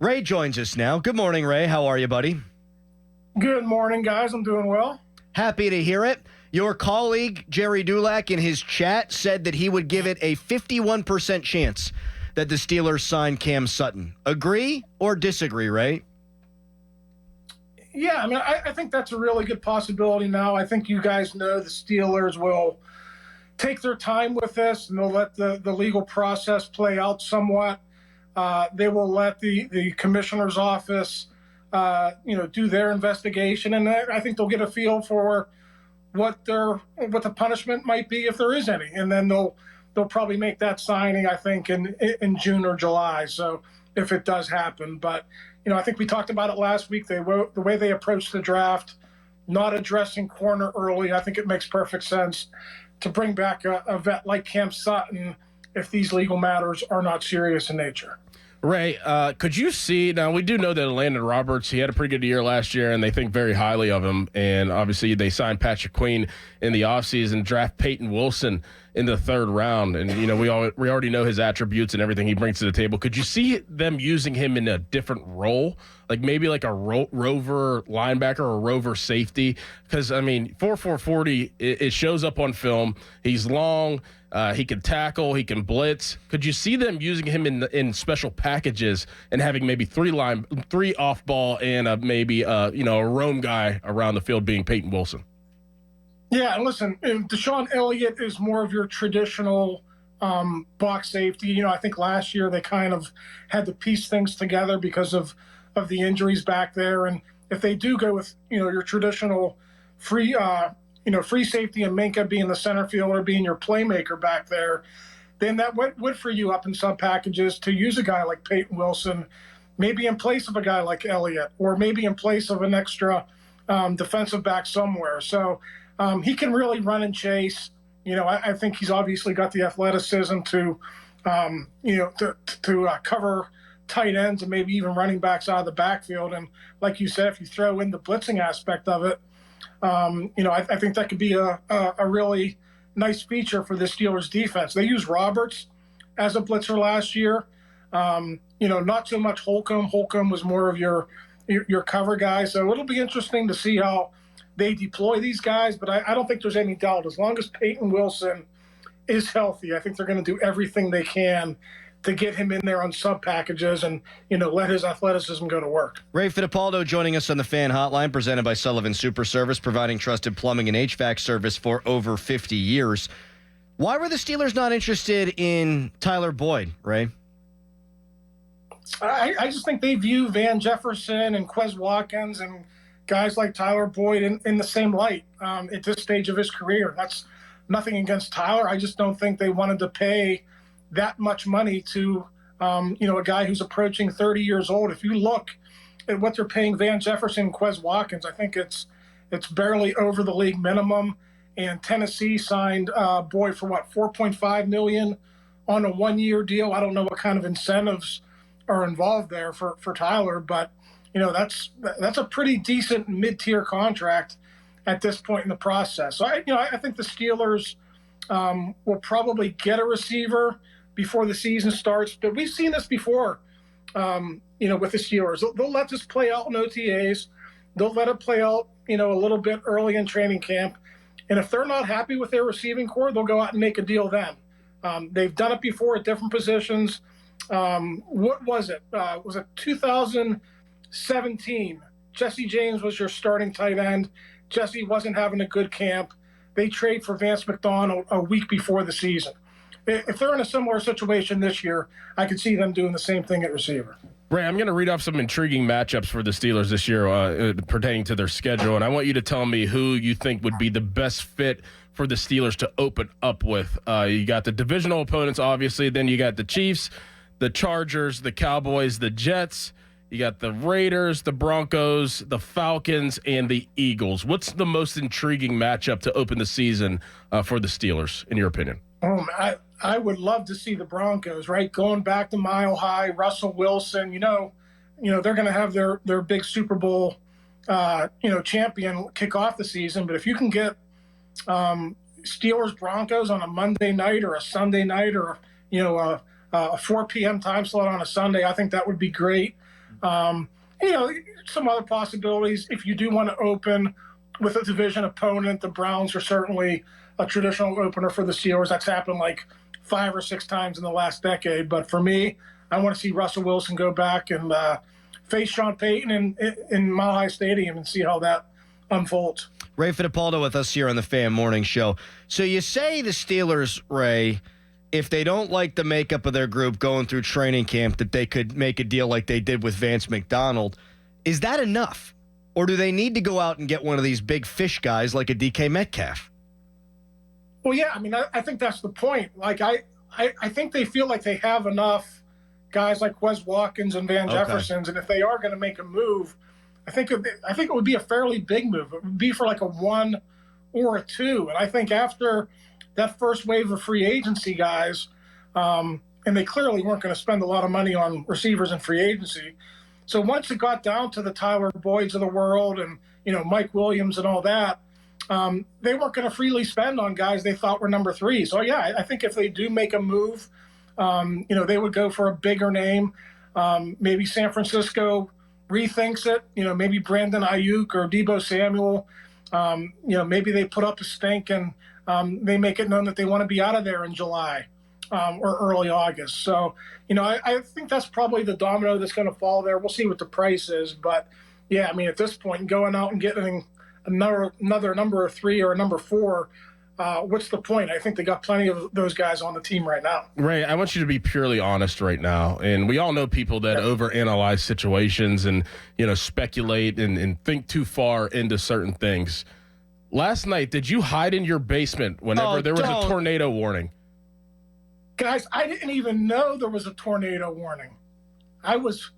Ray joins us now. Good morning, Ray. How are you, buddy? Good morning, guys. I'm doing well. Happy to hear it. Your colleague, Jerry Dulac, in his chat said that he would give it a 51% chance that the Steelers sign Cam Sutton. Agree or disagree, Ray? Yeah, I think that's a really good possibility now. I think you guys know the Steelers will take their time with this, and they'll let the legal process play out somewhat. They will let the commissioner's office, do their investigation, and I think they'll get a feel for what the punishment might be if there is any, and then they'll probably make that signing, I think, in June or July. So if it does happen, but I think we talked about it last week. The way they approached the draft, not addressing corner early, I think it makes perfect sense to bring back a vet like Cam Sutton if these legal matters are not serious in nature. Ray, could you see, now we do know that Landon Roberts, he had a pretty good year last year, and they think very highly of him, and obviously they signed Patrick Queen in the offseason, draft Peyton Wilson in the third round, and we already know his attributes and everything he brings to the table. Could you see them using him in a different role, like maybe like a rover linebacker or rover safety? Because, 4.40, it shows up on film. He's long. He can tackle. He can blitz. Could you see them using him in special packages and having maybe three off ball and maybe a roam guy around the field being Peyton Wilson? Yeah, and listen, Deshaun Elliott is more of your traditional box safety. I think last year they kind of had to piece things together because of the injuries back there. And if they do go with your traditional free safety and Minka being the center fielder, being your playmaker back there, then that would free you up in some packages to use a guy like Peyton Wilson, maybe in place of a guy like Elliott, or maybe in place of an extra defensive back somewhere. So he can really run and chase. I think he's obviously got the athleticism to cover tight ends and maybe even running backs out of the backfield. And like you said, if you throw in the blitzing aspect of it, I think that could be a really nice feature for the Steelers defense. They used Roberts as a blitzer last year. Not so much Holcomb. Holcomb was more of your cover guy. So it'll be interesting to see how they deploy these guys, but I don't think there's any doubt. As long as Peyton Wilson is healthy, I think they're going to do everything they can to get him in there on sub packages and, let his athleticism go to work. Ray Fittipaldo joining us on the Fan Hotline, presented by Sullivan Super Service, providing trusted plumbing and HVAC service for over 50 years. Why were the Steelers not interested in Tyler Boyd, Ray? I just think they view Van Jefferson and Quez Watkins and guys like Tyler Boyd in the same light at this stage of his career. That's nothing against Tyler. I just don't think they wanted to pay that much money to a guy who's approaching 30 years old. If you look at what they're paying Van Jefferson and Quez Watkins, I think it's barely over the league minimum. And Tennessee signed Boyd for $4.5 million on a 1-year deal. I don't know what kind of incentives are involved there for Tyler, but that's a pretty decent mid-tier contract at this point in the process. So I think the Steelers will probably get a receiver before the season starts. But we've seen this before, with the Steelers. They'll let this play out in OTAs. They'll let it play out, a little bit early in training camp. And if they're not happy with their receiving core, they'll go out and make a deal then. They've done it before at different positions. What was it? Was it 2017? Jesse James was your starting tight end. Jesse wasn't having a good camp. They trade for Vance McDonald a week before the season. If they're in a similar situation this year, I could see them doing the same thing at receiver. Ray, I'm going to read off some intriguing matchups for the Steelers this year pertaining to their schedule, and I want you to tell me who you think would be the best fit for the Steelers to open up with. You got the divisional opponents, obviously. Then you got the Chiefs, the Chargers, the Cowboys, the Jets. You got the Raiders, the Broncos, the Falcons, and the Eagles. What's the most intriguing matchup to open the season for the Steelers, in your opinion? I would love to see the Broncos, right? Going back to Mile High, Russell Wilson, they're going to have their big Super Bowl, champion kick off the season. But if you can get Steelers Broncos on a Monday night or a Sunday night or, a 4 p.m. time slot on a Sunday, I think that would be great. You know, some other possibilities. If you do want to open with a division opponent, the Browns are certainly a traditional opener for the Steelers. That's happened like 5 or 6 times in the last decade. But for me, I want to see Russell Wilson go back and face Sean Payton in Mile High Stadium and see how that unfolds. Ray Fittipaldo with us here on the Fan Morning Show. So you say the Steelers, Ray, if they don't like the makeup of their group going through training camp, that they could make a deal like they did with Vance McDonald. Is that enough? Or do they need to go out and get one of these big fish guys like a DK Metcalf? Well, yeah, I mean, I think that's the point. Like, I think they feel like they have enough guys like Wes Watkins and Van Jeffersons, and if they are going to make a move, I think it would be a fairly big move. It would be for like a 1 or a 2. And I think after that first wave of free agency guys, and they clearly weren't going to spend a lot of money on receivers in free agency. So once it got down to the Tyler Boyds of the world and, you know, Mike Williams and all that, they weren't going to freely spend on guys they thought were number 3. So, yeah, I think if they do make a move, you know, they would go for a bigger name. Maybe San Francisco rethinks it. You know, maybe Brandon Ayuk or Deebo Samuel. You know, maybe they put up a stink and they make it known that they want to be out of there in July or early August. So, you know, I think that's probably the domino that's going to fall there. We'll see what the price is. But, yeah, I mean, at this point, going out and getting another number 3 or a number 4, what's the point? I think they got plenty of those guys on the team right now. Ray, I want you to be purely honest right now. And we all know people that overanalyze situations and, you know, speculate and think too far into certain things. Last night, did you hide in your basement whenever there was a tornado warning? Guys, I didn't even know there was a tornado warning. I was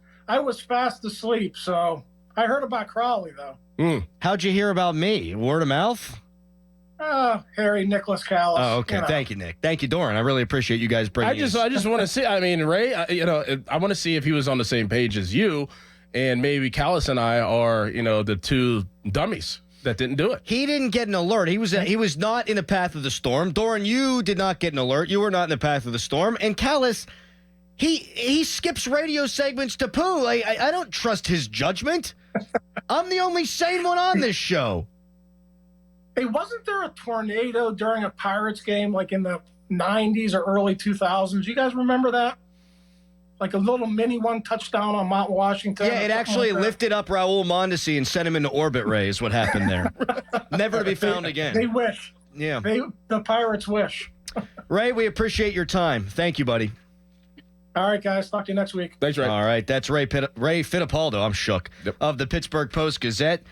fast asleep, so I heard about Crowley, though. How'd you hear about me? Word of mouth? Harry Nicholas Callis. Oh, okay. You know. Thank you, Nick. Thank you, Doran. I really appreciate you guys bringing I just want to see. I mean, Ray, you know, I want to see if he was on the same page as you, and maybe Callis and I are, you know, the 2 dummies that didn't do it. He didn't get an alert. He was not in the path of the storm. Doran, you did not get an alert. You were not in the path of the storm. And Callis, he skips radio segments to poo. I don't trust his judgment. I'm the only sane one on this show. Hey, wasn't there a tornado during a Pirates game like in the 90s or early 2000s? You guys remember that? Like a little mini one touchdown on Mount Washington. Yeah, it actually lifted up Raul Mondesi and sent him into orbit, Ray, is what happened there. Never to be found again. They wish. Yeah. The Pirates wish. Ray, we appreciate your time. Thank you, buddy. All right, guys. Talk to you next week. Thanks, Ray. All right. That's Ray Fittipaldo. I'm shook. Of the Pittsburgh Post-Gazette.